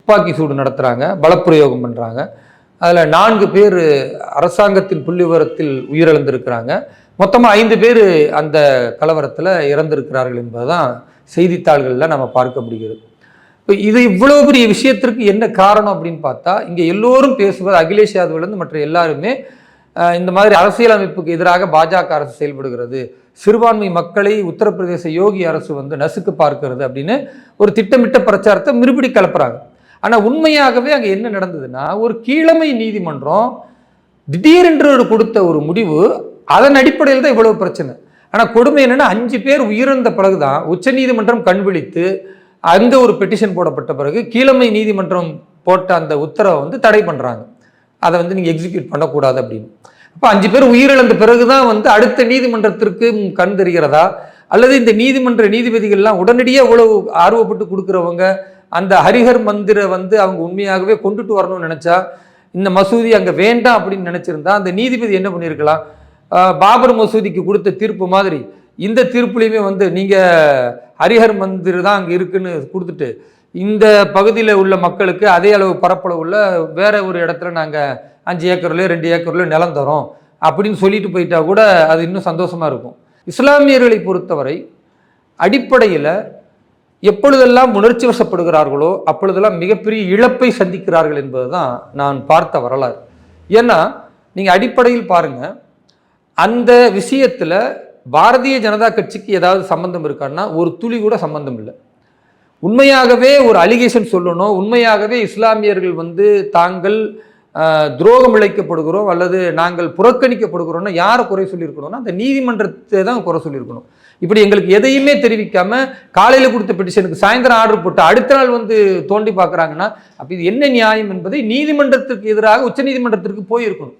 துப்பாக்கி சூடு நடத்துகிறாங்க, பலப்பிரயோகம் பண்ணுறாங்க. அதில் 4 பேர் அரசாங்கத்தின் புள்ளிவிவரத்தில் உயிரிழந்திருக்கிறாங்க. மொத்தமாக 5 பேர் அந்த கலவரத்தில் இறந்திருக்கிறார்கள் என்பதுதான் செய்தித்தாள்களில் நம்ம பார்க்க முடிகிறது. இப்போ இது இவ்வளோ பெரிய விஷயத்திற்கு என்ன காரணம் அப்படின்னு பார்த்தா, இங்கே எல்லோரும் பேசுவது அகிலேஷ் யாதவ்லேருந்து மற்ற எல்லாருமே இந்த மாதிரி அரசியலமைப்புக்கு எதிராக பாஜக அரசு செயல்படுகிறது, சிறுபான்மை மக்களை உத்தரப்பிரதேச யோகி அரசு நசுக்கு பார்க்கிறது அப்படின்னு ஒரு திட்டமிட்ட பிரச்சாரத்தை மிருபிடி கலப்புறாங்க. ஆனால் உண்மையாகவே அங்கே என்ன நடந்ததுன்னா, ஒரு கீழமை நீதிமன்றம் திடீரென்று கொடுத்த ஒரு முடிவு, அதன் அடிப்படையில் தான் இவ்வளவு பிரச்சனை. ஆனால் கொடுமை என்னன்னா, 5 பேர் உயிரிழந்த பிறகுதான் உச்ச நீதிமன்றம் கண் விழித்து அங்கே ஒரு பெட்டிஷன் போடப்பட்ட பிறகு கீழமை நீதிமன்றம் போட்ட அந்த உத்தரவை தடை பண்ணுறாங்க. அதை நீங்கள் எக்ஸிக்யூட் பண்ணக்கூடாது அப்படின்னு. அப்போ 5 பேர் உயிரிழந்த பிறகுதான் அடுத்த நீதிமன்றத்திற்கு கண் தெரிகிறதா, அல்லது இந்த நீதிமன்ற நீதிபதிகள்லாம் உடனடியாக இவ்வளவு ஆர்வப்பட்டு கொடுக்குறவங்க அந்த ஹரிஹர் மந்திரை அவங்க உண்மையாகவே கொண்டுட்டு வரணும்னு நினைச்சா, இந்த மசூதி அங்கே வேண்டாம் அப்படின்னு நினைச்சிருந்தா அந்த நீதிபதி என்ன பண்ணியிருக்கலாம், பாபர் மசூதிக்கு கொடுத்த தீர்ப்பு மாதிரி இந்த தீர்ப்புலையுமே நீங்கள் ஹரிஹர் மந்திர் தான் அங்கே இருக்குன்னு கொடுத்துட்டு, இந்த பகுதியில் உள்ள மக்களுக்கு அதே அளவு பரப்பளவு உள்ள வேற ஒரு இடத்துல நாங்கள் 5 ஏக்கர்லையோ 2 ஏக்கர்லையோ நிலம் தரோம் அப்படின்னு சொல்லிட்டு போயிட்டா கூட அது இன்னும் சந்தோஷமா இருக்கும். இஸ்லாமியர்களை பொறுத்தவரை அடிப்படையில் எப்பொழுதெல்லாம் உணர்ச்சி வசப்படுகிறார்களோ அப்பொழுதெல்லாம் மிகப்பெரிய இழப்பை சந்திக்கிறார்கள் என்பதுதான் நான் பார்த்த வரலாறு. ஏன்னா நீங்கள் அடிப்படையில் பாருங்க, அந்த விஷயத்தில் பாரதிய ஜனதா கட்சிக்கு ஏதாவது சம்பந்தம் இருக்கான்னா ஒரு துளி கூட சம்பந்தம் இல்லை. உண்மையாகவே ஒரு அலிகேஷன் சொல்லணும், உண்மையாகவே இஸ்லாமியர்கள் தாங்கள் துரோகம் இழைக்கப்படுகிறோம் அல்லது நாங்கள் புறக்கணிக்கப்படுகிறோம்னா யாரை குறை சொல்லியிருக்கணும்னா அந்த நீதிமன்றத்தை தான் குறை சொல்லியிருக்கணும். இப்படி எங்களுக்கு எதையுமே தெரிவிக்காம காலையில் கொடுத்த பெட்டிஷனுக்கு சாயந்தரம் ஆர்டர் போட்டு அடுத்த நாள் தோண்டி பார்க்குறாங்கன்னா அப்போ இது என்ன நியாயம் என்பதை நீதிமன்றத்திற்கு எதிராக உச்ச நீதிமன்றத்திற்கு போயிருக்கணும்.